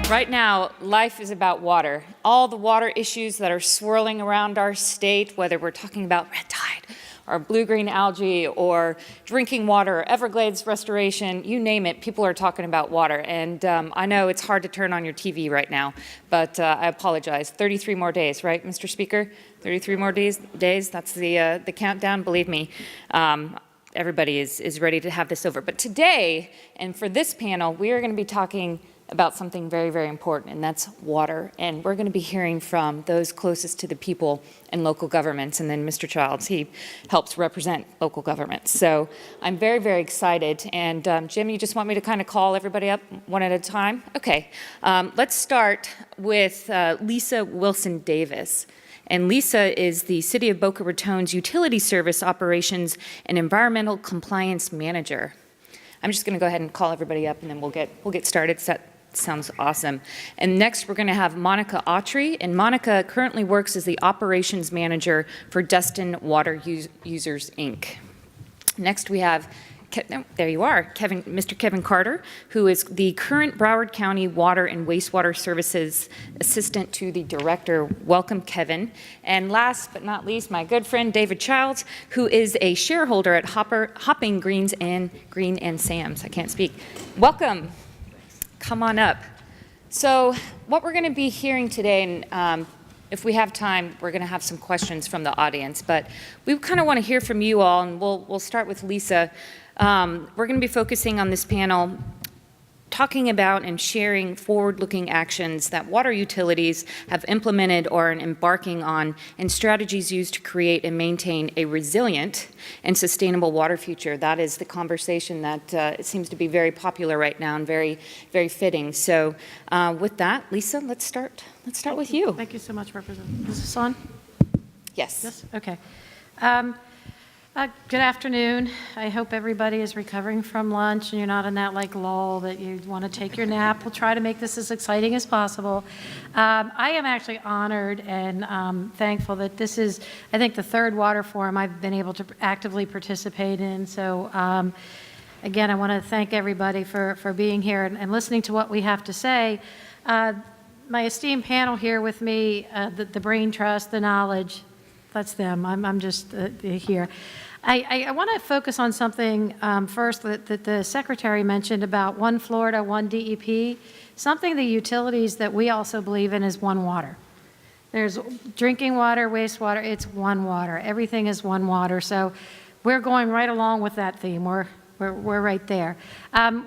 Right now, life is about water. All the water issues that are swirling around our state, whether we're talking about red tide or blue-green algae or drinking water, or Everglades restoration, you name it, people are talking about water. And I know it's hard to turn on your TV right now, but I apologize. 33 more days, right, Mr. Speaker? 33 more days, that's the countdown, believe me. Everybody is ready to have this over. But today, and for this panel, we are going to be talking about something very, very important, and that's water. And we're going to be hearing from those closest to the people and local governments. And then Mr. Childs, he helps represent local governments. So I'm very, very excited. And Jim, you just want me to kind of call everybody up one at a time? Okay. Let's start with Lisa Wilson Davis. And Lisa is the City of Boca Raton's Utility Service Operations and Environmental Compliance Manager. I'm just going to go ahead and call everybody up, and then we'll get started. That sounds awesome. And next, we're going to have Monica Autry, and Monica currently works as the Operations Manager for Destin Water Users, Inc. Next, we have there you are, Mr. Kevin Carter, who is the current Broward County Water and Wastewater Services Assistant to the Director. Welcome, Kevin. And last but not least, my good friend David Childs, who is a shareholder at Hopping Greens and Green and Sam's. I can't speak. Welcome. Come on up. So what we're going to be hearing today, and if we have time, we're going to have some questions from the audience, but we kind of want to hear from you all, and we'll start with Lisa. We're going to be focusing on this panel talking about and sharing forward-looking actions that water utilities have implemented or are embarking on, and strategies used to create and maintain a resilient and sustainable water future. That is the conversation that it seems to be very popular right now and very, very fitting. So with that, Lisa, let's start with you. Thank you so much, Representative. Is this on? Yes. Yes? Okay. Good afternoon. I hope everybody is recovering from lunch and you're not in that lull that you want to take your nap. We'll try to make this as exciting as possible. I am actually honored and thankful that this is, I think, the third water forum I've been able to actively participate in. So again, I want to thank everybody for being here and listening to what we have to say. My esteemed panel here with me, the brain trust, the knowledge, that's them. I'm just here. I want to focus on something first that the Secretary mentioned about one Florida, one DEP, something the utilities that we also believe in is one water. There's drinking water, wastewater, it's one water. Everything is one water. So we're going right along with that theme. We're right there.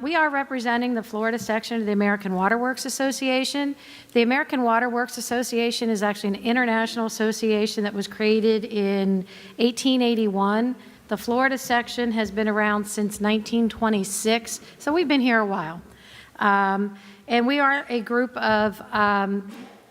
We are representing the Florida section of the American Water Works Association. The American Water Works Association is actually an international association that was created in 1881. The Florida section has been around since 1926, so we've been here a while. And we are a group of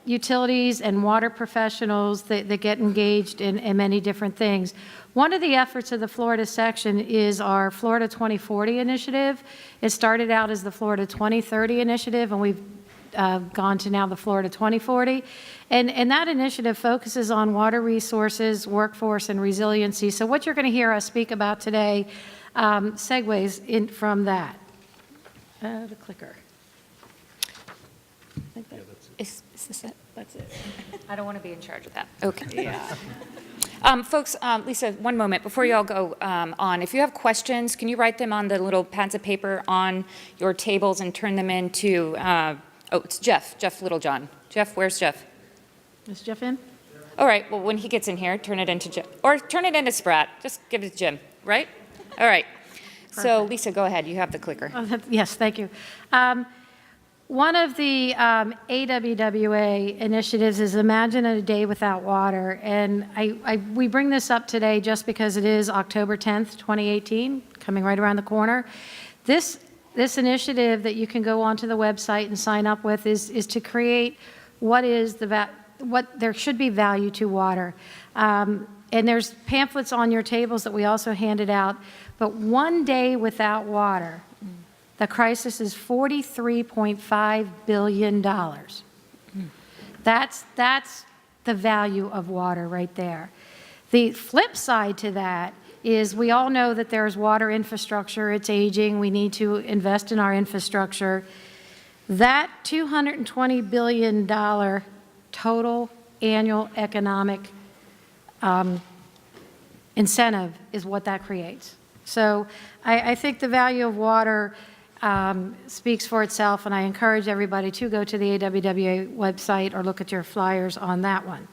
utilities and water professionals that get engaged in many different things. One of the efforts of the Florida section is our Florida 2040 initiative. It started out as the Florida 2030 initiative, and we've gone to now the Florida 2040. And that initiative focuses on water resources, workforce, and resiliency. So what you're going to hear us speak about today segues in from that. The clicker. I think that, Is this it? that's it. I don't want to be in charge of that. Okay. Yeah. Folks, Lisa, one moment before you all go on. If you have questions, can you write them on the little pads of paper on your tables and turn them into, it's Jeff Littlejohn. Jeff, where's Jeff? Is Jeff in? All right, well, when he gets in here, turn it into Jeff. Or turn it into Spratt. Just give it to Jim, right? All right. Perfect. So, Lisa, go ahead. You have the clicker. Oh, yes, thank you. One of the AWWA initiatives is Imagine a Day Without Water, and we bring this up today just because it is October 10th, 2018, coming right around the corner. This initiative that you can go onto the website and sign up with is to create what there should be value to water. And there's pamphlets on your tables that we also handed out, but one day without water, the crisis is $43.5 billion. That's the value of water right there. The flip side to that is we all know that there's water infrastructure, it's aging, we need to invest in our infrastructure. That $220 billion total annual economic incentive is what that creates. So I think the value of water speaks for itself, and I encourage everybody to go to the AWWA website or look at your flyers on that one.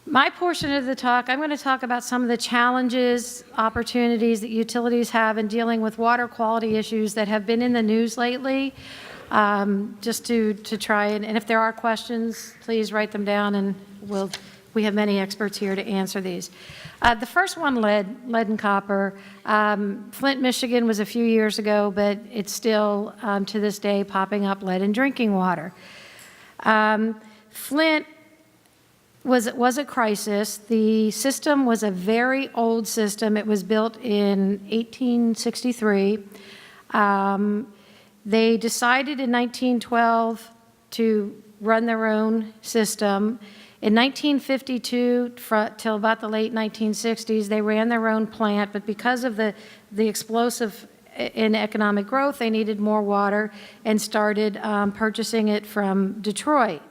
My portion of the talk, I'm going to talk about some of the challenges, opportunities that utilities have in dealing with water quality issues that have been in the news lately, just to try and if there are questions, please write them down, and we have many experts here to answer these. The first one, lead and copper. Flint, Michigan was a few years ago, but it's still, to this day, popping up lead in drinking water. Flint was a crisis. The system was a very old system. It was built in 1863. They decided in 1912 to run their own system. In 1952 till about the late 1960s, they ran their own plant, but because of the explosive in economic growth, they needed more water and started purchasing it from Detroit.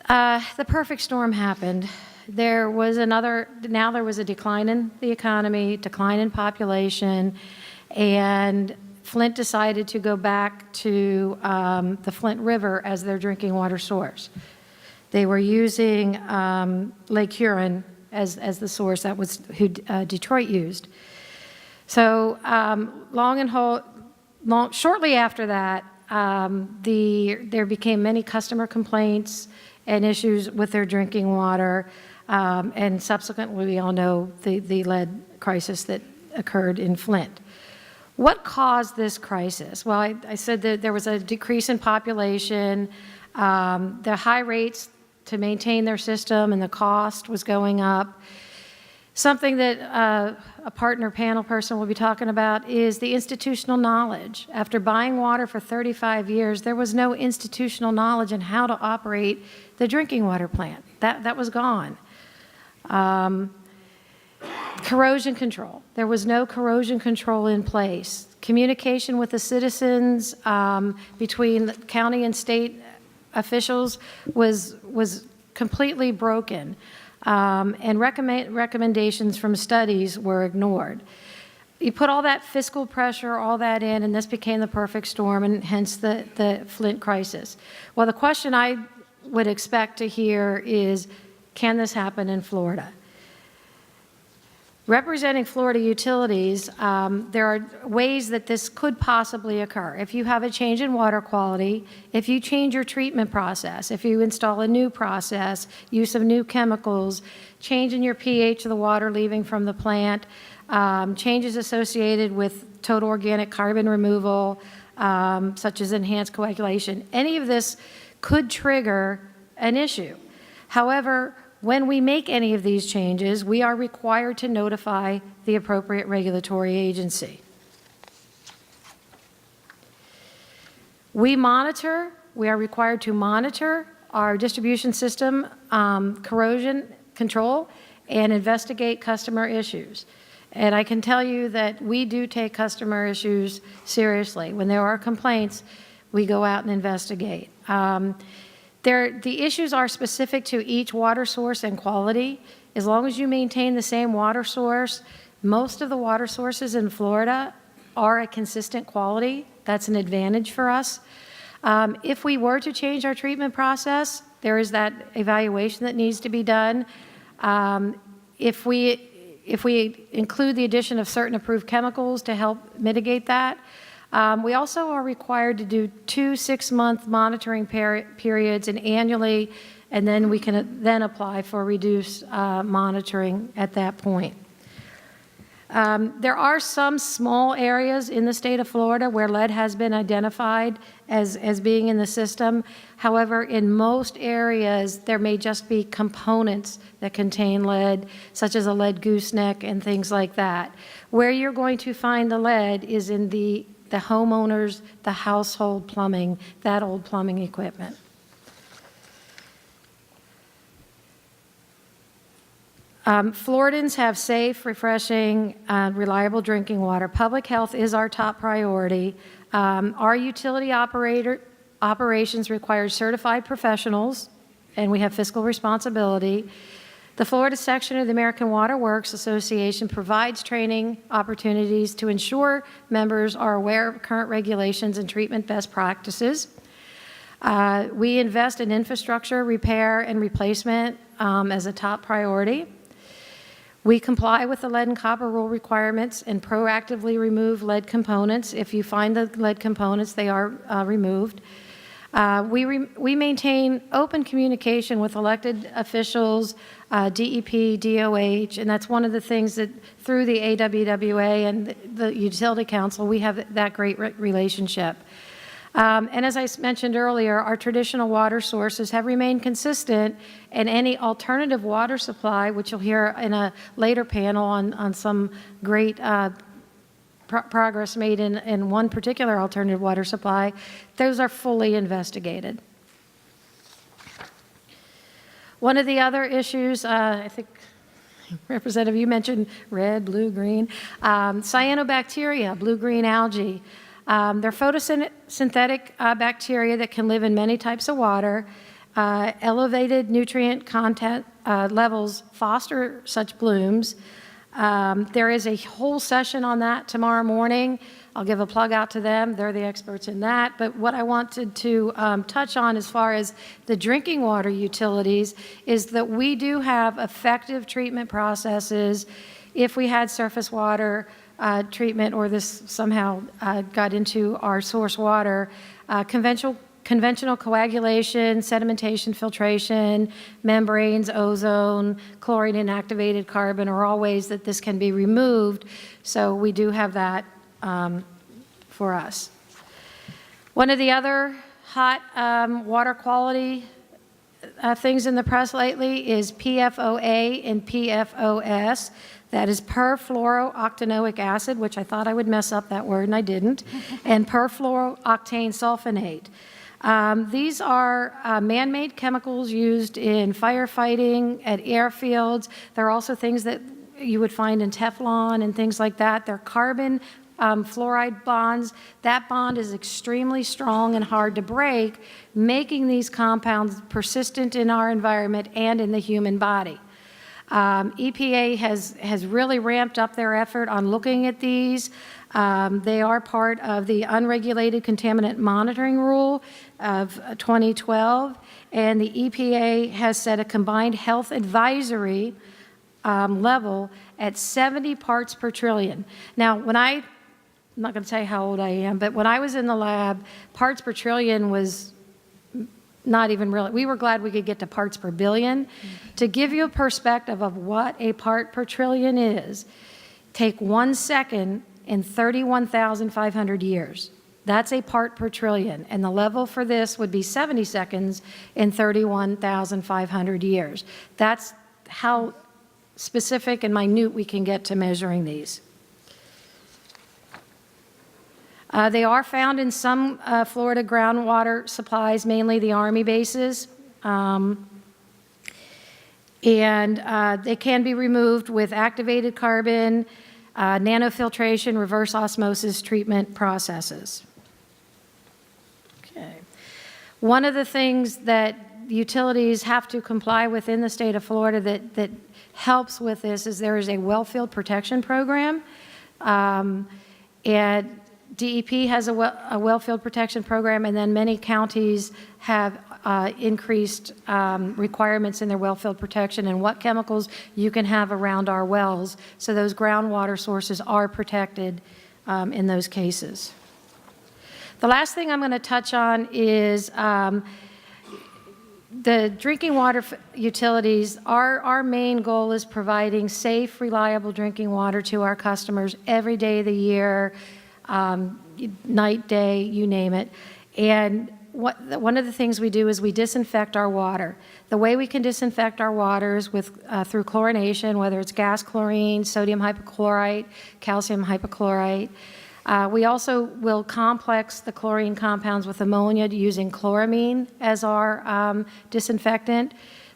The perfect storm happened. There was a decline in the economy, decline in population, and Flint decided to go back to the Flint River as their drinking water source. They were using Lake Huron as the source. That was who Detroit used. So shortly after that, there became many customer complaints and issues with their drinking water, and subsequently we all know the lead crisis that occurred in Flint. What caused this crisis? Well, I said that there was a decrease in population, the high rates to maintain their system and the cost was going up. Something that a partner panel person will be talking about is the institutional knowledge. After buying water for 35 years, there was no institutional knowledge in how to operate the drinking water plant. That was gone. Corrosion control. There was no corrosion control in place. Communication with the citizens between county and state officials was completely broken. And recommendations from studies were ignored. You put all that fiscal pressure, all that in, and this became the perfect storm, and hence the Flint crisis. Well, the question I would expect to hear is, can this happen in Florida? Representing Florida utilities, there are ways that this could possibly occur. If you have a change in water quality, if you change your treatment process, if you install a new process, use of new chemicals, change in your pH of the water leaving from the plant, changes associated with total organic carbon removal, such as enhanced coagulation, any of this could trigger an issue. However, when we make any of these changes, we are required to notify the appropriate regulatory agency. We are required to monitor our distribution system corrosion control and investigate customer issues. And I can tell you that we do take customer issues seriously. When there are complaints, we go out and investigate. The issues are specific to each water source and quality. As long as you maintain the same water source, most of the water sources in Florida are a consistent quality. That's an advantage for us. If we were to change our treatment process, there is that evaluation that needs to be done. If we include the addition of certain approved chemicals to help mitigate that, we also are required to do 2 6-month monitoring periods and annually, and then we can then apply for reduced monitoring at that point. There are some small areas in the state of Florida where lead has been identified as being in the system. However, in most areas, there may just be components that contain lead, such as a lead gooseneck and things like that. Where you're going to find the lead is in the homeowners, the household plumbing, that old plumbing equipment. Floridans have safe, refreshing, reliable drinking water. Public health is our top priority. Our utility operations require certified professionals, and we have fiscal responsibility. The Florida section of the American Water Works Association provides training opportunities to ensure members are aware of current regulations and treatment best practices. We invest in infrastructure repair and replacement as a top priority. We comply with the lead and copper rule requirements and proactively remove lead components. If you find the lead components, they are removed. We maintain open communication with elected officials, DEP, DOH, and that's one of the things that through the AWWA and the Utility Council, we have that great relationship. And as I mentioned earlier, our traditional water sources have remained consistent, and any alternative water supply, which you'll hear in a later panel on some great progress made in one particular alternative water supply, those are fully investigated. One of the other issues, I think, Representative, you mentioned red, blue, green, cyanobacteria, blue-green algae. They're photosynthetic bacteria that can live in many types of water. Elevated nutrient content levels foster such blooms. There is a whole session on that tomorrow morning. I'll give a plug out to them. They're the experts in that. But what I wanted to touch on as far as the drinking water utilities is that we do have effective treatment processes. If we had surface water treatment or this somehow got into our source water, conventional coagulation, sedimentation, filtration, membranes, ozone, chlorine inactivated carbon are all ways that this can be removed. So we do have that for us. One of the other hot water quality things in the press lately is PFOA and PFOS. That is perfluorooctanoic acid, which I thought I would mess up that word and I didn't, and perfluorooctane sulfonate. These are man-made chemicals used in firefighting, at airfields. They're also things that you would find in Teflon and things like that. They're carbon fluoride bonds. That bond is extremely strong and hard to break, making these compounds persistent in our environment and in the human body. EPA has really ramped up their effort on looking at these. They are part of the Unregulated Contaminant Monitoring Rule of 2012, and the EPA has set a combined health advisory level at 70 parts per trillion. Now, I'm not going to tell you how old I am, but when I was in the lab, parts per trillion was not even really, we were glad we could get to parts per billion. To give you a perspective of what a part per trillion is, take 1 second in 31,500 years. That's a part per trillion, and the level for this would be 70 seconds in 31,500 years. That's how specific and minute we can get to measuring these. They are found in some Florida groundwater supplies, mainly the Army bases, and they can be removed with activated carbon, nanofiltration, reverse osmosis treatment processes. Okay. One of the things that utilities have to comply with in the state of Florida that helps with this is there is a wellfield protection program, and DEP has a wellfield protection program, and then many counties have increased requirements in their wellfield protection and what chemicals you can have around our wells, so those groundwater sources are protected in those cases. The last thing I'm going to touch on is the drinking water utilities. Our main goal is providing safe, reliable drinking water to our customers every day of the year, night, day, you name it. And one of the things we do is we disinfect our water. The way we can disinfect our water is through chlorination, whether it's gas chlorine, sodium hypochlorite, calcium hypochlorite. We also will complex the chlorine compounds with ammonia using chloramine as our disinfectant.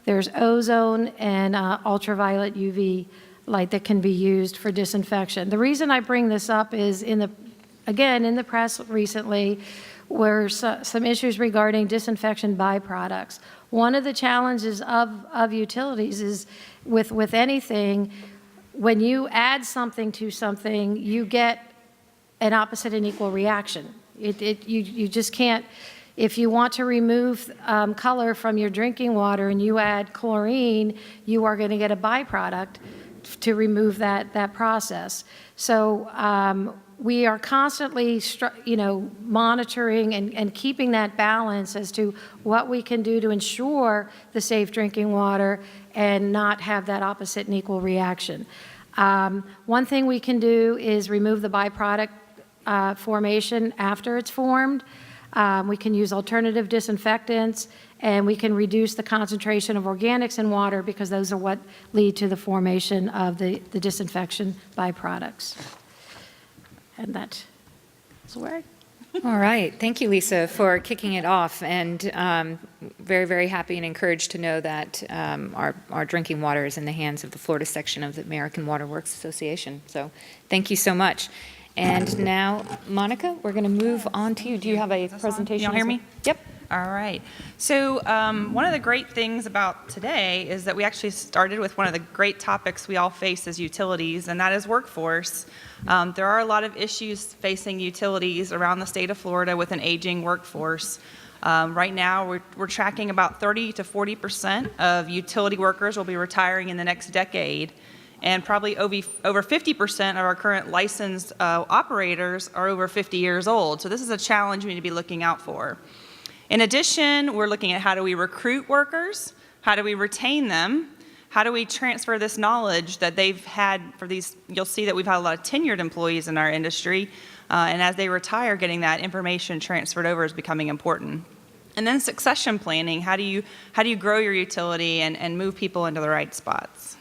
There's ozone and ultraviolet UV light that can be used for disinfection. The reason I bring this up is again, in the press recently, were some issues regarding disinfection byproducts. One of the challenges of utilities is with anything, when you add something to something, you get an opposite and equal reaction. You just can't, if you want to remove color from your drinking water and you add chlorine, you are going to get a byproduct to remove that process. So we are constantly, monitoring and keeping that balance as to what we can do to ensure the safe drinking water and not have that opposite and equal reaction. One thing we can do is remove the byproduct formation after it's formed. We can use alternative disinfectants, and we can reduce the concentration of organics in water because those are what lead to the formation of the disinfection byproducts. And that is where All right. Thank you, Lisa, for kicking it off. And very, very happy and encouraged to know that our drinking water is in the hands of the Florida section of the American Water Works Association. So thank you so much. And now, Monica, we're going to move on to you. Do you have a presentation? Y'all hear me? Yep. All right. So one of the great things about today is that we actually started with one of the great topics we all face as utilities, and that is workforce. There are a lot of issues facing utilities around the state of Florida with an aging workforce. Right now, we're tracking about 30 to 40% of utility workers will be retiring in the next decade, and probably over 50% of our current licensed operators are over 50 years old. So this is a challenge we need to be looking out for. In addition, we're looking at how do we recruit workers, how do we retain them, how do we transfer this knowledge that they've had for these, you'll see that we've had a lot of tenured employees in our industry, and as they retire, getting that information transferred over is becoming important. And then succession planning, how do you grow your utility and move people into the right spots?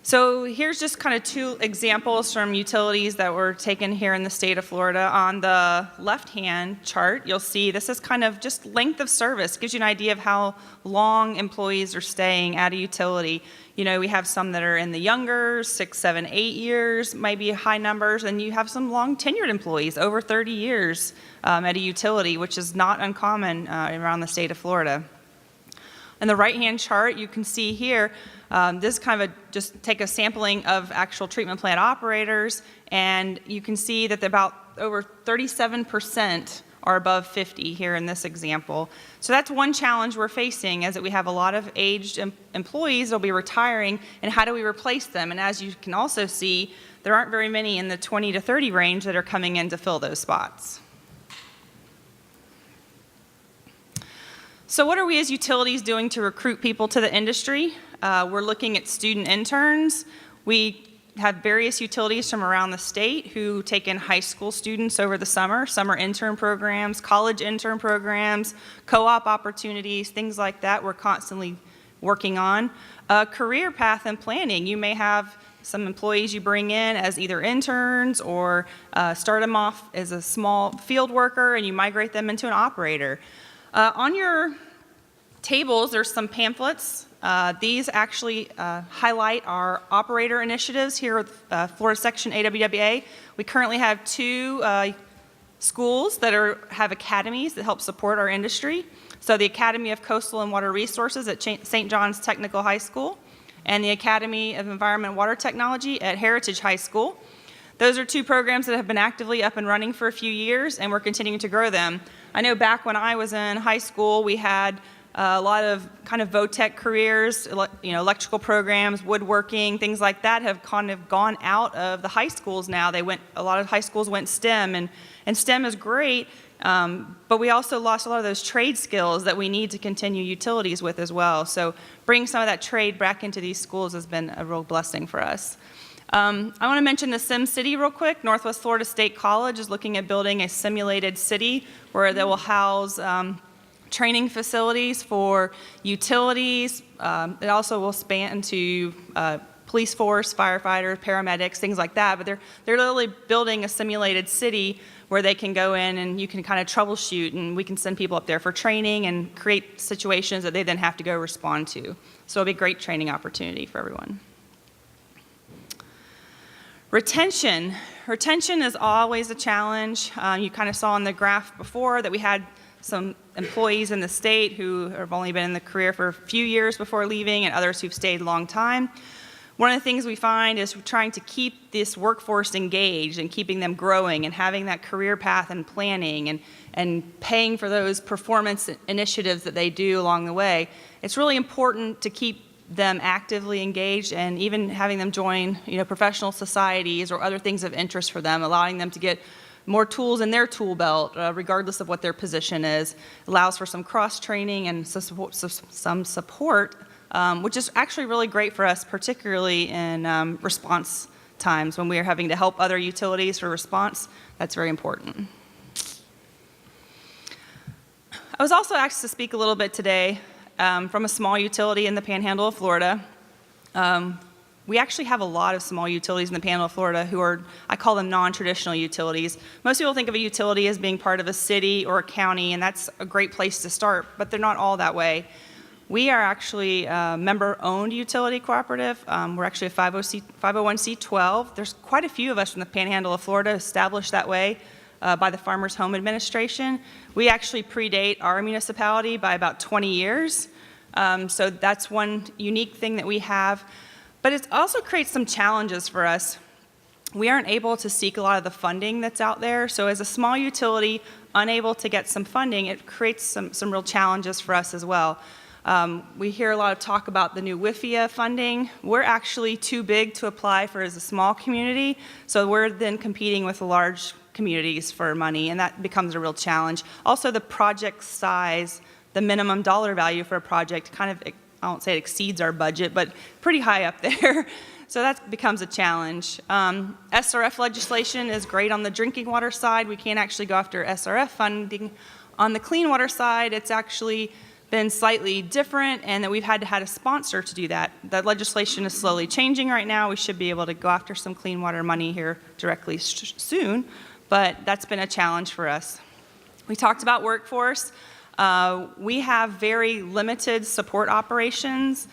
So here's just kind of two examples from utilities that were taken here in the state of Florida. On the left-hand chart, you'll see this is kind of just length of service. Gives you an idea of how long employees are staying at a utility. You know, we have some that are in the younger, 6, 7, 8 years, might be high numbers, and you have some long tenured employees, over 30 years at a utility, which is not uncommon around the state of Florida. In the right-hand chart, you can see here, this is kind of just take a sampling of actual treatment plant operators, and you can see that about over 37% are above 50 here in this example. So that's one challenge we're facing, is that we have a lot of aged employees that will be retiring, and how do we replace them? And as you can also see, there aren't very many in the 20 to 30 range that are coming in to fill those spots. So what are we as utilities doing to recruit people to the industry? We're looking at student interns. We have various utilities from around the state who take in high school students over the summer intern programs, college intern programs, co-op opportunities, things like that we're constantly working on. Career path and planning. You may have some employees you bring in as either interns or start them off as a small field worker and you migrate them into an operator. On your tables, there's some pamphlets. These actually highlight our operator initiatives here at Florida Section AWWA. We currently have 2 schools that have academies that help support our industry. So the Academy of Coastal and Water Resources at St. John's Technical High School and the Academy of Environment and Water Technology at Heritage High School. Those are 2 programs that have been actively up and running for a few years, and we're continuing to grow them. I know back when I was in high school, we had a lot of kind of VOTEC careers, electrical programs, woodworking, things like that have kind of gone out of the high schools now. A lot of high schools went STEM, and STEM is great, but we also lost a lot of those trade skills that we need to continue utilities with as well. So bringing some of that trade back into these schools has been a real blessing for us. I want to mention the Sim City real quick. Northwest Florida State College is looking at building a simulated city where they will house training facilities for utilities. It also will span into police force, firefighters, paramedics, things like that, but they're literally building a simulated city where they can go in and you can kind of troubleshoot, and we can send people up there for training and create situations that they then have to go respond to. So it'll be a great training opportunity for everyone. Retention. Retention is always a challenge. You kind of saw in the graph before that we had some employees in the state who have only been in the career for a few years before leaving, and others who've stayed a long time. One of the things we find is trying to keep this workforce engaged and keeping them growing and having that career path and planning and paying for those performance initiatives that they do along the way. It's really important to keep them actively engaged and even having them join, professional societies or other things of interest for them, allowing them to get more tools in their tool belt, regardless of what their position is. Allows for some cross-training and some support, which is actually really great for us, particularly in response times when we are having to help other utilities for response. That's very important. I was also asked to speak a little bit today from a small utility in the Panhandle of Florida. We actually have a lot of small utilities in the Panhandle of Florida who are, I call them non-traditional utilities. Most people think of a utility as being part of a city or a county, and that's a great place to start, but they're not all that way. We are actually a member-owned utility cooperative. We're actually a 501c12. There's quite a few of us from the Panhandle of Florida established that way by the Farmers Home Administration. We actually predate our municipality by about 20 years. So that's one unique thing that we have. But it also creates some challenges for us. We aren't able to seek a lot of the funding that's out there. So as a small utility, unable to get some funding, it creates some real challenges for us as well. We hear a lot of talk about the new WIFIA funding. We're actually too big to apply for as a small community, so we're then competing with large communities for money, and that becomes a real challenge. Also, the project size, the minimum dollar value for a project kind of, I won't say it exceeds our budget, but pretty high up there. So that becomes a challenge. SRF legislation is great on the drinking water side. We can't actually go after SRF funding. On the clean water side, it's actually been slightly different, and that we've had to have a sponsor to do that. That legislation is slowly changing right now. We should be able to go after some clean water money here directly soon, but that's been a challenge for us. We talked about workforce. We have very limited support operations.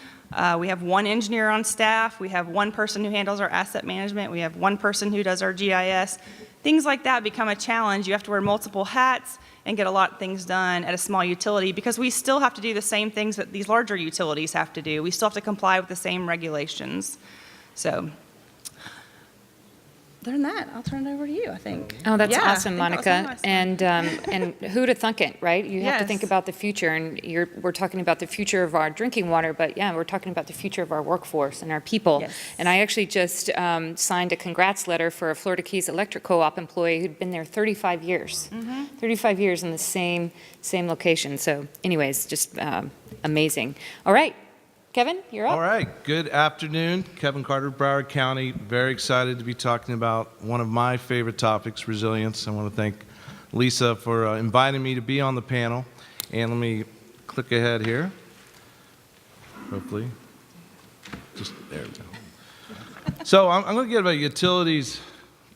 We have one engineer on staff. We have one person who handles our asset management. We have one person who does our GIS. Things like that become a challenge. You have to wear multiple hats and get a lot of things done at a small utility because we still have to do the same things that these larger utilities have to do. We still have to comply with the same regulations. So, other than that, I'll turn it over to you, I think. Oh, that's Yeah, awesome, I think that Monica. was awesome. And who'd have thunk it, right? You have to think Yes. about the future, and we're talking about the future of our drinking water, but yeah, we're talking about the future of our workforce and our people. Yes. And I actually just signed a congrats letter for a Florida Keys Electric Co-op employee who'd been there 35 years. 35 years in the same location. So anyways, just amazing. All right, Kevin, you're up. All right, good afternoon. Kevin Carter, Broward County. Very excited to be talking about one of my favorite topics, resilience. I want to thank Lisa for inviting me to be on the panel. And let me click ahead here. Hopefully. Just there we go. So I'm going to give a utilities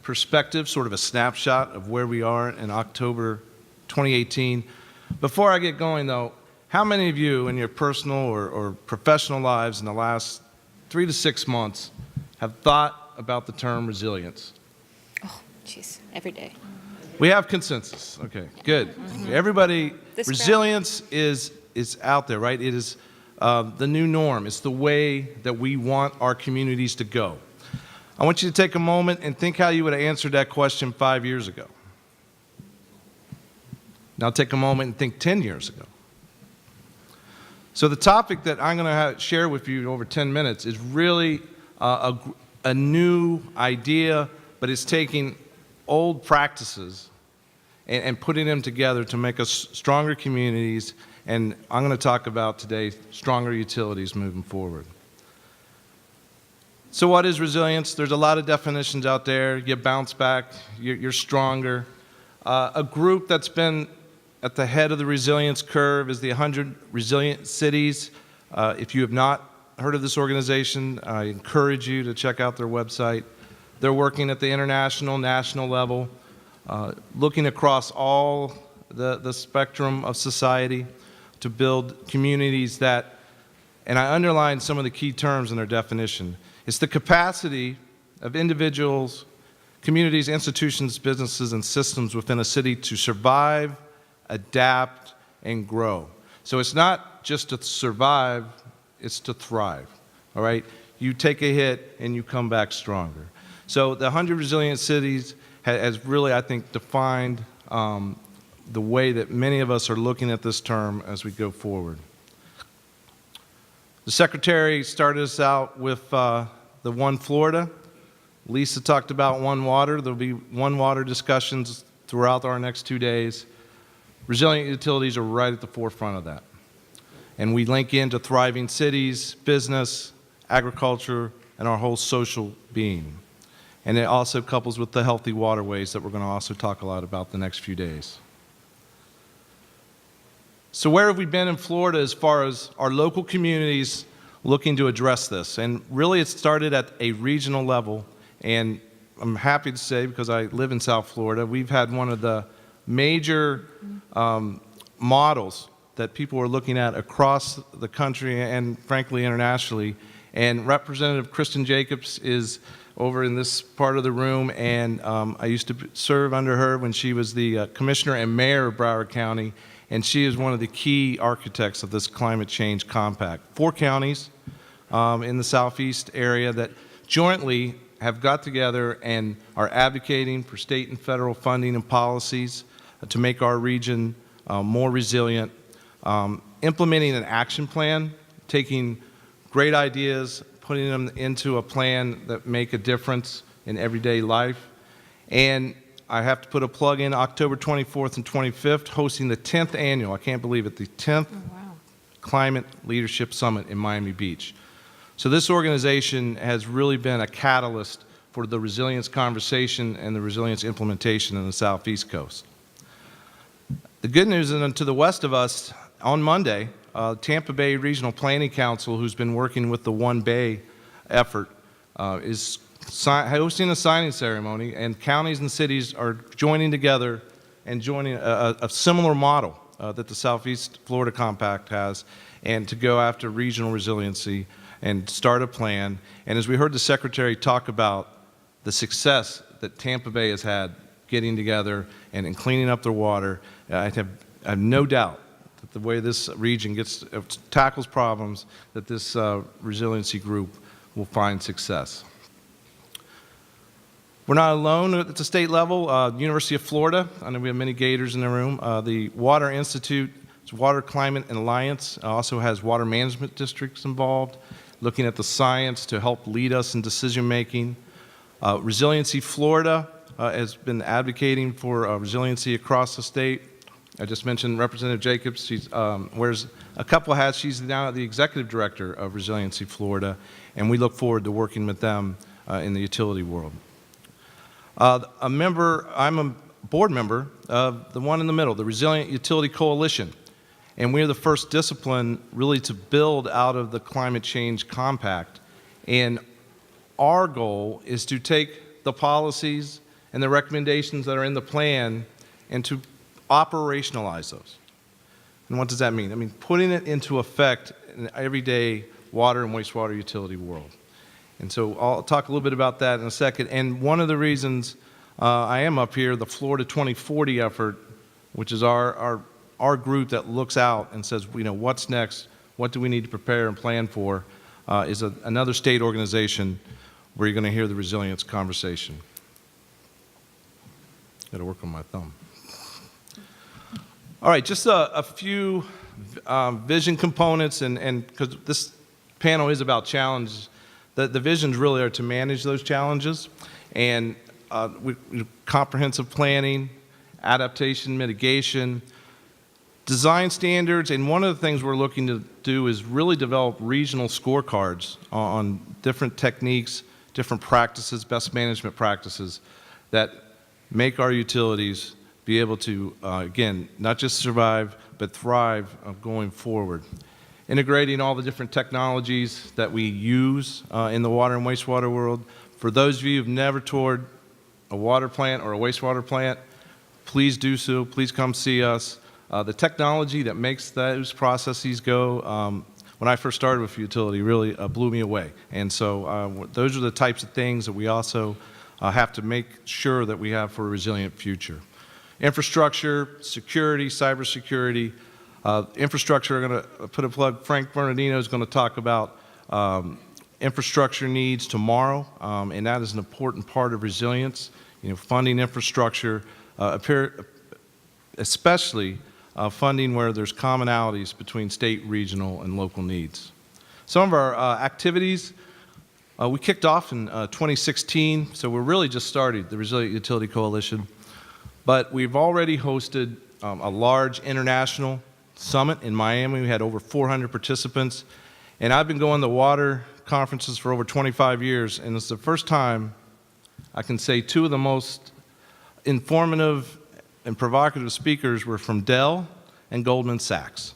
perspective, sort of a snapshot of where we are in October 2018. Before I get going, though, how many of you in your personal or professional lives in the last 3 to 6 months have thought about the term resilience? Oh, jeez, every day. We have consensus. Okay, good. Everybody, This resilience is out there, right? It is the new norm. It's the way that we want our communities to go. I want you to take a moment and think how you would have answered that question 5 years ago. Now take a moment and think 10 years ago. So the topic that I'm going to share with you in over 10 minutes is really a new idea, but it's taking old practices and putting them together to make us stronger communities. And I'm going to talk about today stronger utilities moving forward. So what is resilience? There's a lot of definitions out there. You bounce back, you're stronger. A group that's been at the head of the resilience curve is the 100 Resilient Cities. If you have not heard of this organization, I encourage you to check out their website. They're working at the international, national level, looking across all the spectrum of society to build communities that, and I underlined some of the key terms in their definition. It's the capacity of individuals, communities, institutions, businesses, and systems within a city to survive, adapt, and grow. So it's not just to survive, it's to thrive, all right? You take a hit and you come back stronger. So the 100 Resilient Cities has really, I think, defined the way that many of us are looking at this term as we go forward. The Secretary started us out with the One Florida. Lisa talked about One Water. There'll be One Water discussions throughout our next 2 days. Resilient utilities are right at the forefront of that. And we link into thriving cities, business, agriculture, and our whole social being. And it also couples with the healthy waterways that we're going to also talk a lot about the next few days. So where have we been in Florida as far as our local communities looking to address this? And really it started at a regional level, and I'm happy to say, because I live in South Florida, we've had one of the major models that people are looking at across the country and frankly internationally. And Representative Kristen Jacobs is over in this part of the room, and I used to serve under her when she was the commissioner and mayor of Broward County, and she is one of the key architects of this climate change compact. 4 counties in the southeast area that jointly have got together and are advocating for state and federal funding and policies to make our region more resilient, implementing an action plan, taking great ideas, putting them into a plan that make a difference in everyday life. And I have to put a plug in, October 24th and 25th, hosting the 10th annual, I can't believe it, the 10th Climate Leadership Summit in Miami Beach. So this organization has really been a catalyst for the resilience conversation and the resilience implementation in the Southeast Coast. The good news is, to the west of us, on Monday, Tampa Bay Regional Planning Council, who's been working with the One Bay effort, is hosting a signing ceremony, and counties and cities are joining together and joining a similar model that the Southeast Florida Compact has, and to go after regional resiliency and start a plan. And as we heard the Secretary talk about the success that Tampa Bay has had getting together and cleaning up their water, I have no doubt that the way this region tackles problems, that this resiliency group will find success. We're not alone at the state level. University of Florida, I know we have many Gators in the room. The Water Institute, Water Climate and Alliance, also has water management districts involved, looking at the science to help lead us in decision making. Resiliency Florida has been advocating for resiliency across the state. I just mentioned Representative Jacobs. She wears a couple of hats. She's now the executive director of Resiliency Florida, and we look forward to working with them in the utility world. I'm a board member of the one in the middle, the Resilient Utility Coalition, and we're the first discipline really to build out of the Climate Change Compact. And our goal is to take the policies and the recommendations that are in the plan and to operationalize those. And what does that mean? I mean, putting it into effect in everyday water and wastewater utility world. And so I'll talk a little bit about that in a second. And one of the reasons I am up here, the Florida 2040 effort, which is our group that looks out and says, you know, what's next? What do we need to prepare and plan for? Is another state organization where you're going to hear the resilience conversation. Got to work on my thumb. All right, just a few vision components, and because this panel is about challenges, the visions really are to manage those challenges, and comprehensive planning, adaptation, mitigation, design standards, and one of the things we're looking to do is really develop regional scorecards on different techniques, different practices, best management practices that make our utilities be able to, again, not just survive, but thrive going forward. integrating all the different technologies that we use in the water and wastewater world. For those of you who've never toured a water plant or a wastewater plant, please do so. Please come see us. The technology that makes those processes go, when I first started with utility, really blew me away. And so those are the types of things that we also have to make sure that we have for a resilient future. Infrastructure, security, cybersecurity. Infrastructure, I'm going to put a plug. Frank Bernardino is going to talk about infrastructure needs tomorrow, and that is an important part of resilience. You know, funding infrastructure, especially funding where there's commonalities between state, regional, and local needs. Some of our activities, we kicked off in 2016, so we're really just started, the Resilient Utility Coalition, but we've already hosted a large international summit in Miami. We had over 400 participants, and I've been going to water conferences for over 25 years, and it's the first time I can say two of the most informative and provocative speakers were from Dell and Goldman Sachs.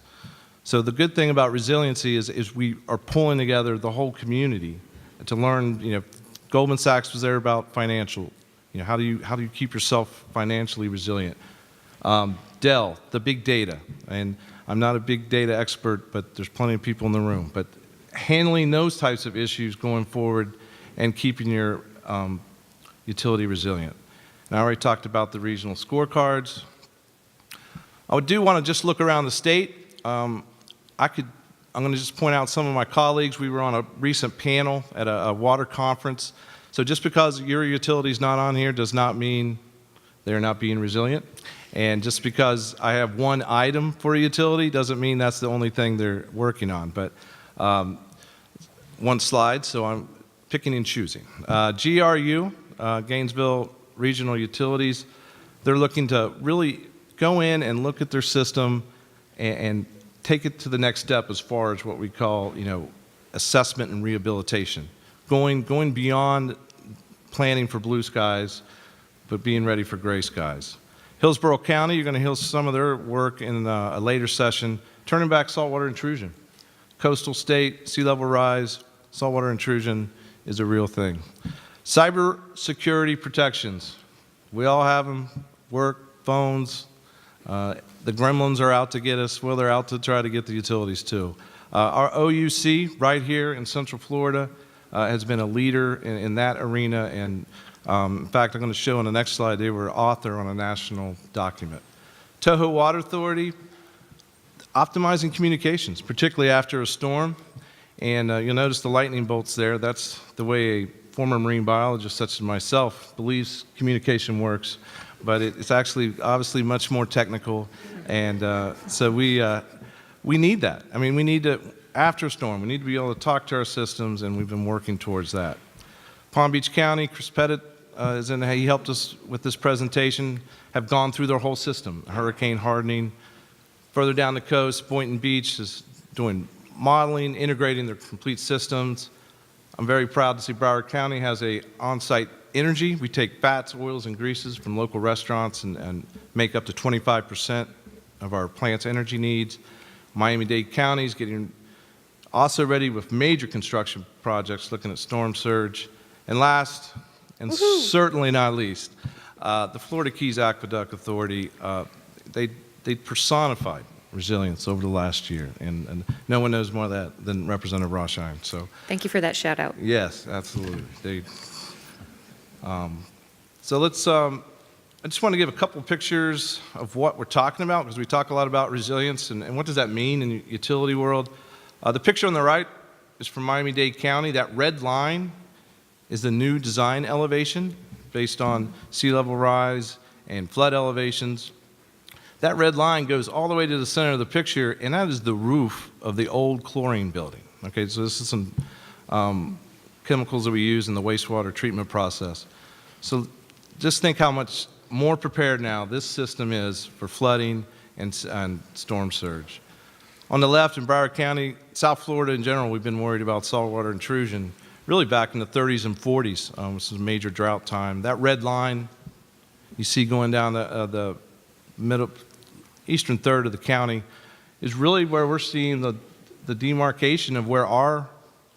So the good thing about resiliency is we are pulling together the whole community to learn. You know, Goldman Sachs was there about financial. You know, how do you keep yourself financially resilient? Dell, the big data, and I'm not a big data expert, but there's plenty of people in the room. But handling those types of issues going forward and keeping your utility resilient. And I already talked about the regional scorecards. I do want to just look around the state. I'm going to just point out some of my colleagues. We were on a recent panel at a water conference. So just because your utility is not on here does not mean they're not being resilient. And just because I have one item for a utility doesn't mean that's the only thing they're working on. But one slide, so I'm picking and choosing. GRU, Gainesville Regional Utilities, they're looking to really go in and look at their system and take it to the next step as far as what we call, you know, assessment and rehabilitation. Going beyond planning for blue skies, but being ready for gray skies. Hillsborough County, you're going to hear some of their work in a later session, turning back saltwater intrusion. Coastal state, sea level rise, saltwater intrusion is a real thing. Cyber security protections. We all have them, work, phones. The gremlins are out to get us. Well, they're out to try to get the utilities too. Our OUC right here in Central Florida has been a leader in that arena, and in fact, I'm going to show in the next slide, they were author on a national document. Toho Water Authority, optimizing communications, particularly after a storm. And you'll notice the lightning bolts there. That's the way a former marine biologist such as myself believes communication works. But it's actually obviously much more technical. And so we need that. I mean, we need to, after a storm, we need to be able to talk to our systems, and we've been working towards that. Palm Beach County, Chris Pettit he helped us with this presentation, have gone through their whole system, hurricane hardening. Further down the coast, Boynton Beach is doing modeling, integrating their complete systems. I'm very proud to see Broward County has a on-site energy. We take fats, oils, and greases from local restaurants and make up to 25% of our plant's energy needs. Miami-Dade County is getting also ready with major construction projects, looking at storm surge. And last, and certainly not least, the Florida Keys Aqueduct Authority, they personified resilience over the last year, and no one knows more of that than Representative Rothschild. So Thank you for that shout out. yes, absolutely. So let's. I just want to give a couple pictures of what we're talking about, because we talk a lot about resilience and what does that mean in the utility world. The picture on the right is from Miami-Dade County. That red line is the new design elevation based on sea level rise and flood elevations. That red line goes all the way to the center of the picture, and that is the roof of the old chlorine building. Okay, so this is some chemicals that we use in the wastewater treatment process. So just think how much more prepared now this system is for flooding and storm surge. On the left in Broward County, South Florida in general, we've been worried about saltwater intrusion really back in the 30s and 40s. This is a major drought time. That red line you see going down the middle, eastern third of the county is really where we're seeing the demarcation of where our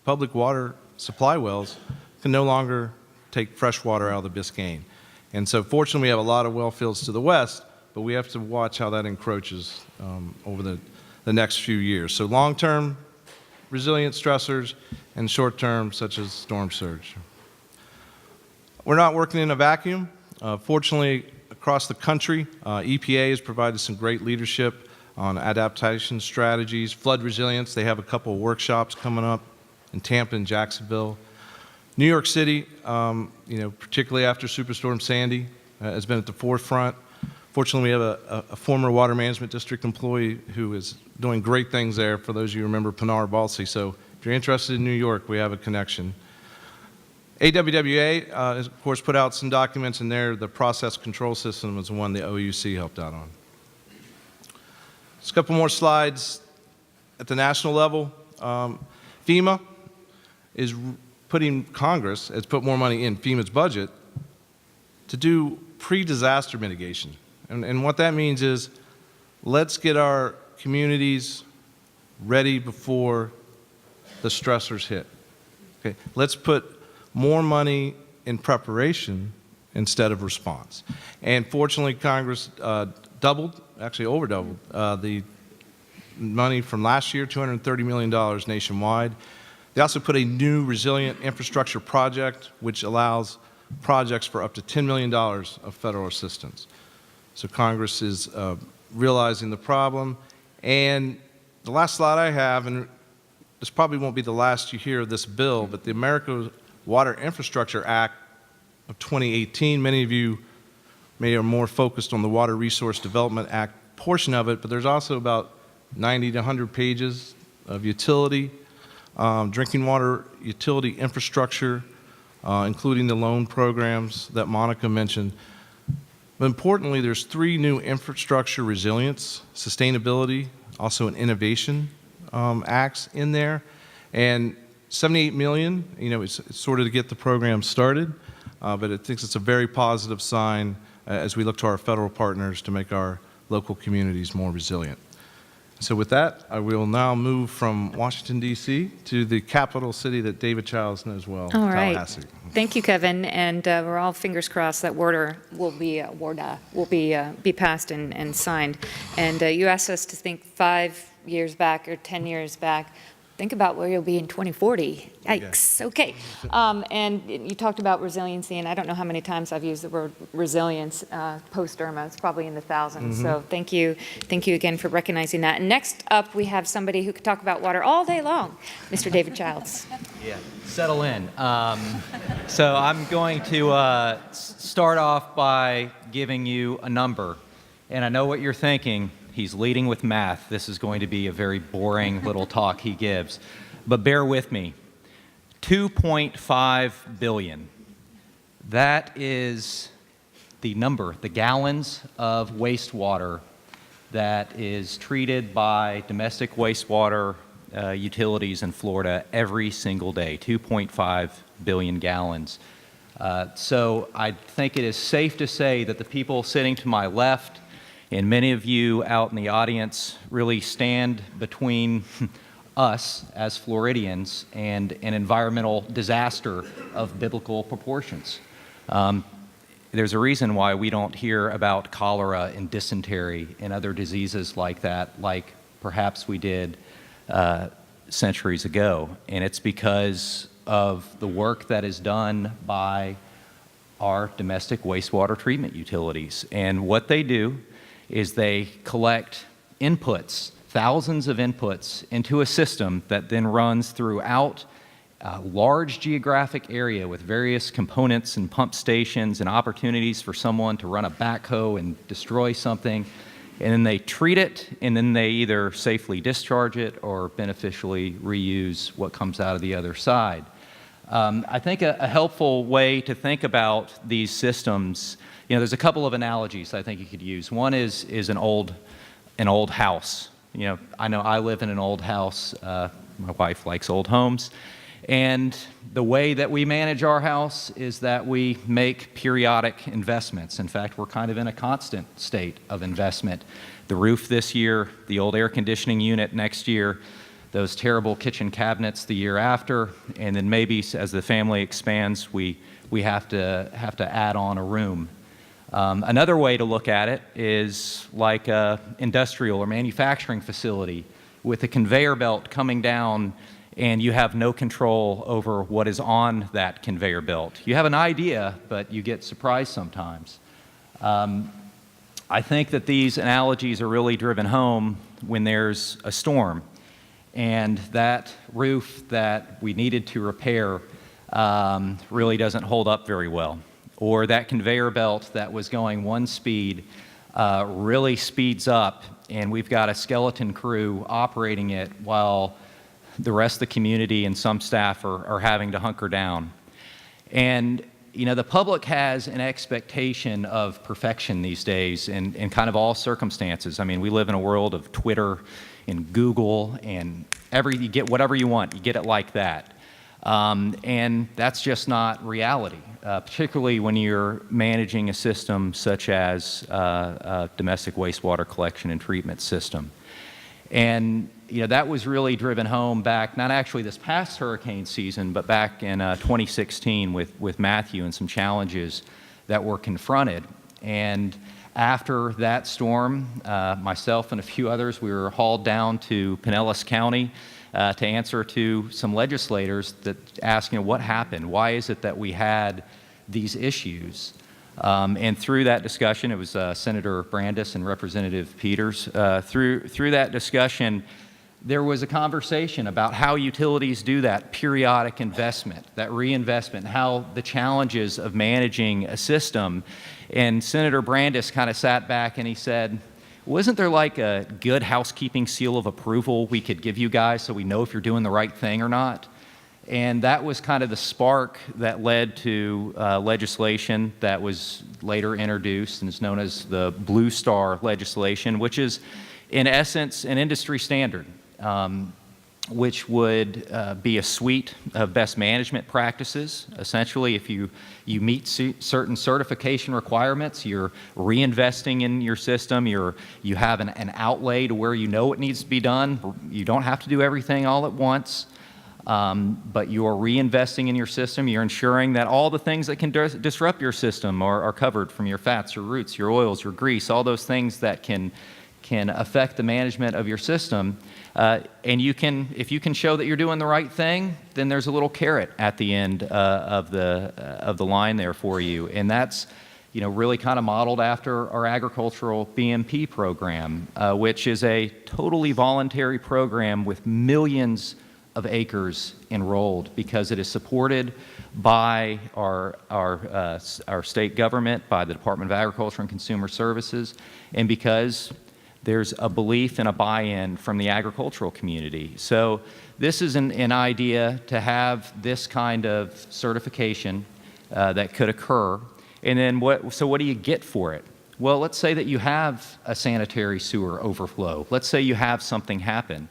public water supply wells can no longer take fresh water out of the Biscayne. And so fortunately, we have a lot of well fields to the west, but we have to watch how that encroaches over the next few years. So long-term resilient stressors and short-term such as storm surge. We're not working in a vacuum. Fortunately, across the country, EPA has provided some great leadership on adaptation strategies, flood resilience. They have a couple of workshops coming up in Tampa and Jacksonville. New York City, particularly after Superstorm Sandy, has been at the forefront. Fortunately, we have a former Water Management District employee who is doing great things there, for those of you who remember Pinar Balsi. So if you're interested in New York, we have a connection. AWWA, has, of course, put out some documents in there. The process control system is one the OUC helped out on. Just a couple more slides. At the national level, FEMA is Congress has put more money in FEMA's budget to do pre-disaster mitigation. And what that means is, let's get our communities ready before the stressors hit. Okay? Let's put more money in preparation instead of response. And fortunately, Congress doubled, actually over doubled, the money from last year, $230 million nationwide. They also put a new resilient infrastructure project, which allows projects for up to $10 million of federal assistance. So Congress is realizing the problem. And the last slide I have, and this probably won't be the last you hear of this bill, but the American Water Infrastructure Act of 2018, many of you may are more focused on the Water Resource Development Act portion of it, but there's also about 90 to 100 pages of utility, drinking water utility infrastructure, including the loan programs that Monica mentioned. But importantly, there's 3 new infrastructure resilience, sustainability, also an innovation acts in there. And $78 million, it's sort of to get the program started, but it thinks it's a very positive sign as we look to our federal partners to make our local communities more resilient. So with that, I will now move from Washington, D.C. to the capital city that David Childs knows well, All right. Tallahassee. Thank you, Kevin, and we're all fingers crossed that WARDA will be passed and signed. And you asked us to think 5 years back or 10 years back. Think about where you'll be in 2040. Yikes. Okay. And you talked about resiliency, and I don't know how many times I've used the word resilience post-Irma. It's probably in the thousands. So thank you again for recognizing that. And next up, we have somebody who could talk about water all day long, Mr. David Childs. Yeah, settle in. So I'm going to start off by giving you a number. And I know what you're thinking. He's leading with math. This is going to be a very boring little talk he gives. But bear with me. 2.5 billion. That is the number, the gallons of wastewater that is treated by domestic wastewater utilities in Florida every single day, 2.5 billion gallons. So I think it is safe to say that the people sitting to my left and many of you out in the audience really stand between us as Floridians and an environmental disaster of biblical proportions. There's a reason why we don't hear about cholera and dysentery and other diseases like that, like perhaps we did centuries ago. And it's because of the work that is done by our domestic wastewater treatment utilities. And what they do is they collect inputs, thousands of inputs, into a system that then runs throughout a large geographic area with various components and pump stations and opportunities for someone to run a backhoe and destroy something. And then they treat it, and then they either safely discharge it or beneficially reuse what comes out of the other side. I think a helpful way to think about these systems, there's a couple of analogies I think you could use. One is an old house. I know I live in an old house. My wife likes old homes. And the way that we manage our house is that we make periodic investments. In fact, we're kind of in a constant state of investment. The roof this year, the old air conditioning unit next year, those terrible kitchen cabinets the year after, and then maybe as the family expands, we have to add on a room. Another way to look at it is like an industrial or manufacturing facility with a conveyor belt coming down, and you have no control over what is on that conveyor belt. You have an idea, but you get surprised sometimes. I think that these analogies are really driven home when there's a storm, and that roof that we needed to repair really doesn't hold up very well. Or that conveyor belt that was going one speed really speeds up, and we've got a skeleton crew operating it while the rest of the community and some staff are having to hunker down. And you know, the public has an expectation of perfection these days in kind of all circumstances. I mean, we live in a world of Twitter and Google, and you get whatever you want, you get it like that. And that's just not reality, particularly when you're managing a system such as a domestic wastewater collection and treatment system. And you know, that was really driven home back, not actually this past hurricane season, but back in 2016 with Matthew and some challenges that were confronted. And after that storm, myself and a few others, we were hauled down to Pinellas County to answer to some legislators that asked, you know, what happened? Why is it that we had these issues? And through that discussion, it was Senator Brandis and Representative Peters. Through that discussion, there was a conversation about how utilities do that periodic investment, that reinvestment, how the challenges of managing a system. And Senator Brandis kind of sat back and he said, wasn't there like a good housekeeping seal of approval we could give you guys so we know if you're doing the right thing or not? And that was kind of the spark that led to legislation that was later introduced and is known as the Blue Star legislation, which is in essence an industry standard, which would be a suite of best management practices. Essentially, if you meet certain certification requirements, you're reinvesting in your system, you have an outlay to where you know it needs to be done. You don't have to do everything all at once. But you're reinvesting in your system. You're ensuring that all the things that can disrupt your system are covered, from your fats, your roots, your oils, your grease, all those things that can affect the management of your system. And if you can show that you're doing the right thing, then there's a little carrot at the end of the line there for you. And that's, you know, really kind of modeled after our agricultural BMP program, which is a totally voluntary program with millions of acres enrolled, because it is supported by our state government, by the Department of Agriculture and Consumer Services, and because there's a belief and a buy-in from the agricultural community. So this is an idea to have this kind of certification that could occur. And then what do you get for it? Well, let's say that you have a sanitary sewer overflow. Let's say you have something happen.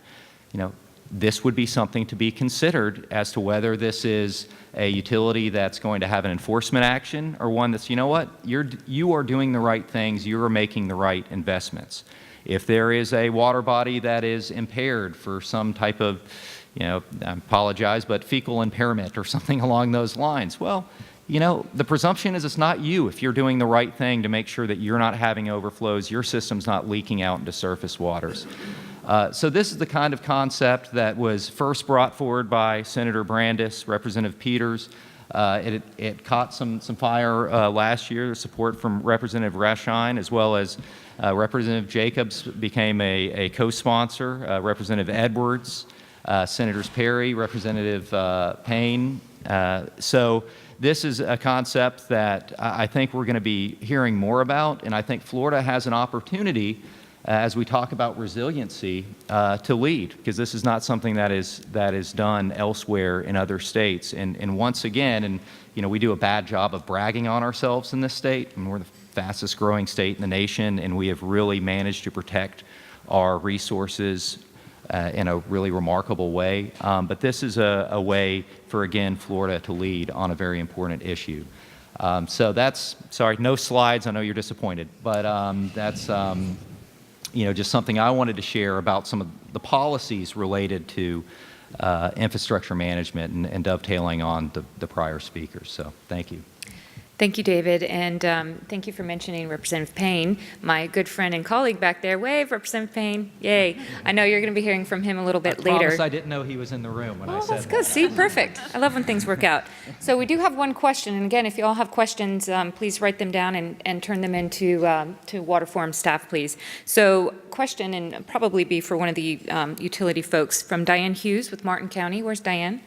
You know, this would be something to be considered as to whether this is a utility that's going to have an enforcement action, or one that's, you know what, you are doing the right things, you are making the right investments. If there is a water body that is impaired for some type of, you know, I apologize, but fecal impairment or something along those lines, well, you know, the presumption is it's not you if you're doing the right thing to make sure that you're not having overflows, your system's not leaking out into surface waters. So this is the kind of concept that was first brought forward by Senator Brandis, Representative Peters. It caught some fire last year, support from Representative Rashine, as well as Representative Jacobs became a co-sponsor, Representative Edwards, Senators Perry, Representative Payne. So this is a concept that I think we're going to be hearing more about, and I think Florida has an opportunity as we talk about resiliency to lead, because this is not something that is done elsewhere in other states. And once again, and you know, we do a bad job of bragging on ourselves in this state, and we're the fastest growing state in the nation, and we have really managed to protect our resources in a really remarkable way. But this is a way for, again, Florida to lead on a very important issue. So that's, sorry, no slides, I know you're disappointed, but that's just something I wanted to share about some of the policies related to infrastructure management and dovetailing on the prior speakers. So thank you. Thank you, David, and thank you for mentioning Representative Payne, my good friend and colleague back there. Wave, Representative Payne. Yay. I know you're going to be hearing from him a little bit I later. promise I didn't know he was in the room when I said That's good. See, perfect. I love when things work out. So we do have one question, and again, if you all have questions, please write them down and turn them into to Water Forum staff, please. So question, and probably be for one of the utility folks, from Diane Hughes with Martin County. Where's Diane?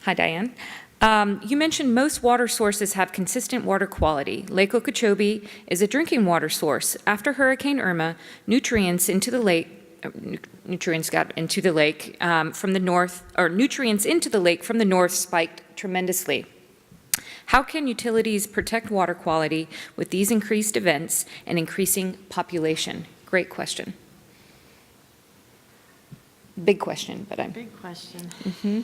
Hi, Diane. You mentioned most water sources have consistent water quality. Lake Okeechobee is a drinking water source. After Hurricane Irma, nutrients into the lake from the north, or nutrients into the lake from the north spiked tremendously. How can utilities protect water quality with these increased events and increasing population? Great question. Big question, but I'm. Big question. Mm-hmm.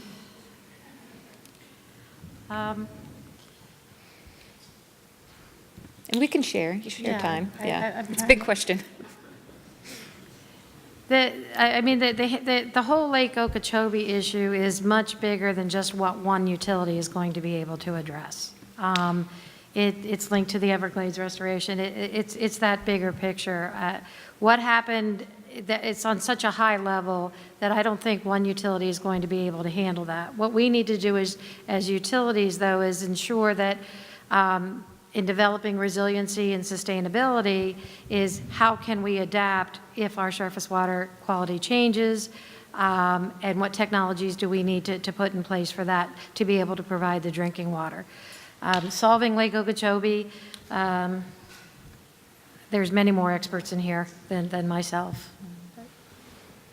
And we can share. You share Yeah, time. Yeah, I'm it's a big question. The whole Lake Okeechobee issue is much bigger than just what one utility is going to be able to address. It's linked to the Everglades restoration. It's that bigger picture. What happened, it's on such a high level that I don't think one utility is going to be able to handle that. What we need to do is, as utilities, though, is ensure that in developing resiliency and sustainability is how can we adapt if our surface water quality changes, and what technologies do we need to put in place for that to be able to provide the drinking water. Solving Lake Okeechobee, there's many more experts in here than myself.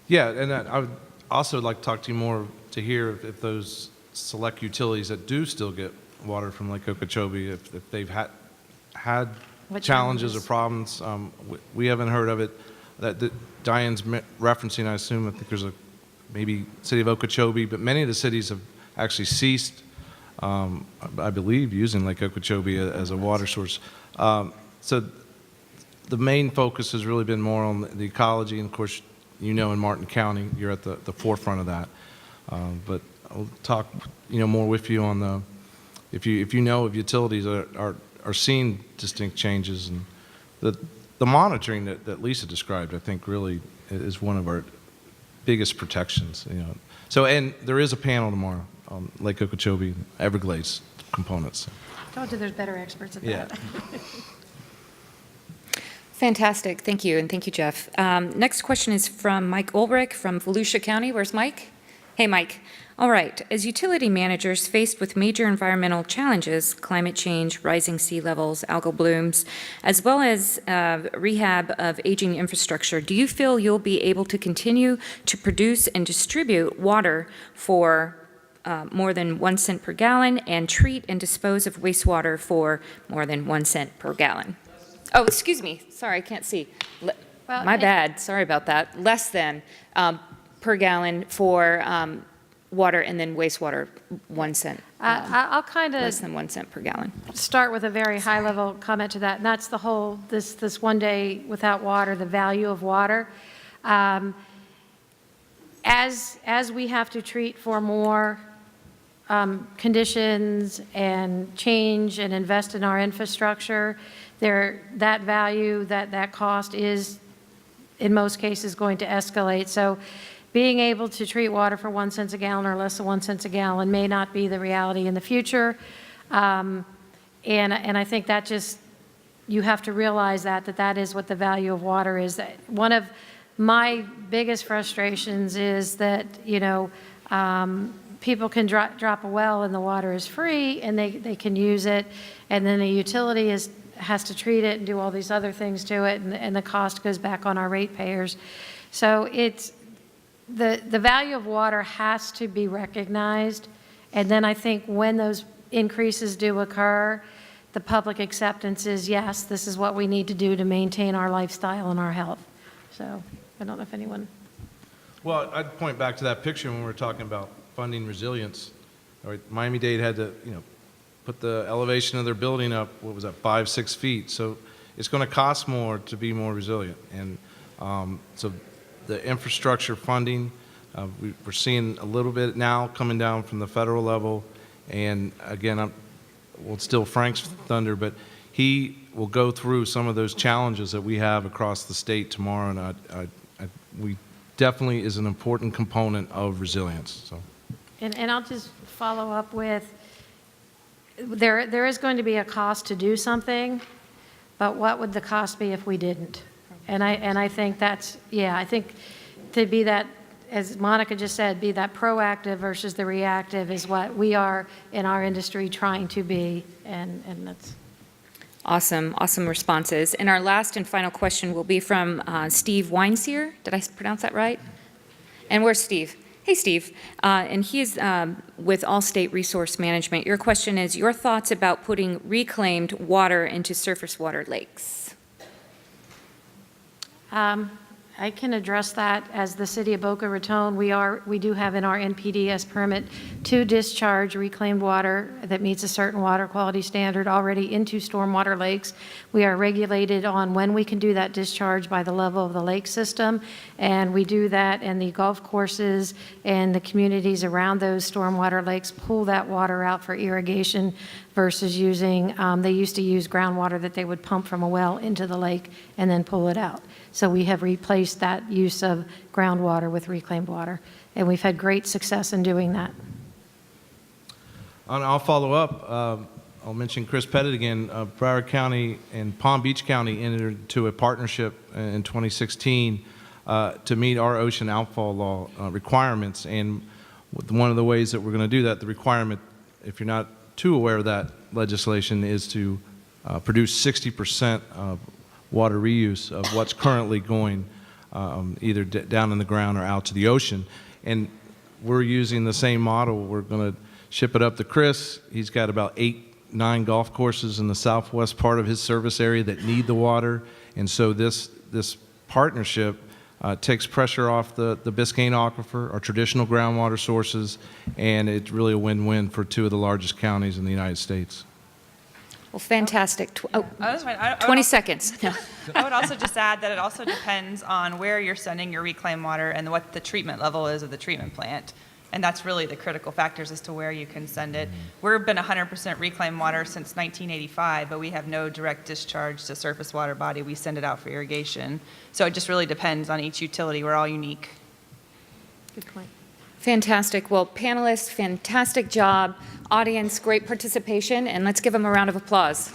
Yeah, and I would also like to talk to you more to hear if those select utilities that do still get water from Lake Okeechobee, if they've had What challenges or challenges? problems. We haven't heard of it. That Diane's referencing, I assume, I think there's maybe city of Okeechobee, but many of the cities have actually ceased, I believe, using Lake Okeechobee as a water source. So the main focus has really been more on the ecology, and of course, in Martin County, you're at the forefront of that. But I'll talk, more with you on if you know of utilities are seeing distinct changes, and the monitoring that Lisa described, I think, really is one of our biggest protections. So, and there is a panel tomorrow on Lake Okeechobee, Everglades components. Told you there's better experts at Yeah. that. Fantastic. Thank you, and thank you, Jeff. Next question is from Mike Ulrich from Volusia County. Where's Mike? Hey, Mike. All right. As utility managers faced with major environmental challenges, climate change, rising sea levels, algal blooms, as well as rehab of aging infrastructure, do you feel you'll be able to continue to produce and distribute water for more than 1 cent per gallon and treat and dispose of wastewater for more than 1 cent per gallon? Oh, excuse me. Sorry, I can't see. My bad. Sorry about that. Less than per gallon for water, and then wastewater 1 cent. I'll kind Less of than 1 cent per gallon. start with a very high-level comment to that, and that's the whole, this 1 day without water, the value of water. As we have to treat for more conditions and change and invest in our infrastructure, that value, that cost is, in most cases, going to escalate. So being able to treat water for 1 cent a gallon or less than 1 cent a gallon may not be the reality in the future. And I think that just, you have to realize that is what the value of water is. One of my biggest frustrations is that, people can drop a well and the water is free and they can use it, and then the utility has to treat it and do all these other things to it, and the cost goes back on our ratepayers. So it's, the value of water has to be recognized, and then I think when those increases do occur, the public acceptance is, yes, this is what we need to do to maintain our lifestyle and our health. So I don't know if anyone. Well, I'd point back to that picture when we were talking about funding resilience. All right, Miami-Dade had to, put the elevation of their building up, 5, 6 feet. So it's going to cost more to be more resilient. And So the infrastructure funding, we're seeing a little bit now coming down from the federal level. And again, well, it's still Frank's thunder, but he will go through some of those challenges that we have across the state tomorrow. And we definitely is an important component of resilience. So. And I'll just follow up with, there is going to be a cost to do something, but what would the cost be if we didn't? And I think that's, yeah, I think to be that, as Monica just said, be that proactive versus the reactive is what we are in our industry trying to be, and that's. Awesome, awesome responses. And our last and final question will be from Steve Weinseer. Did I pronounce that right? And where's Steve? Hey, Steve. And he's with Allstate Resource Management. Your question is, your thoughts about putting reclaimed water into surface water lakes? I can address that. As the city of Boca Raton, we do have in our NPDES permit to discharge reclaimed water that meets a certain water quality standard already into stormwater lakes. We are regulated on when we can do that discharge by the level of the lake system, and we do that, and the golf courses and the communities around those stormwater lakes pull that water out for irrigation versus using, they used to use groundwater that they would pump from a well into the lake and then pull it out. So we have replaced that use of groundwater with reclaimed water, and we've had great success in doing that. And I'll follow up. I'll mention Chris Pettit again. Broward County and Palm Beach County entered into a partnership in 2016 to meet our ocean outfall law requirements. And one of the ways that we're going to do that, the requirement, if you're not too aware of that legislation, is to produce 60% of water reuse of what's currently going either down in the ground or out to the ocean. And we're using the same model. We're going to ship it up to Chris. He's got about 8-9 golf courses in the southwest part of his service area that need the water. And so this partnership takes pressure off the Biscayne aquifer, our traditional groundwater sources, and it's really a win-win for two of the largest counties in the United States. Well, fantastic. Oh, that's fine. 20 seconds. No. I would also just add that it also depends on where you're sending your reclaimed water and what the treatment level is of the treatment plant. And that's really the critical factors as to where you can send it. We've been 100% reclaimed water since 1985, but we have no direct discharge to surface water body. We send it out for irrigation. So it just really depends on each utility. We're all unique. Good point. Fantastic. Well, panelists, fantastic job. Audience, great participation, and let's give them a round of applause.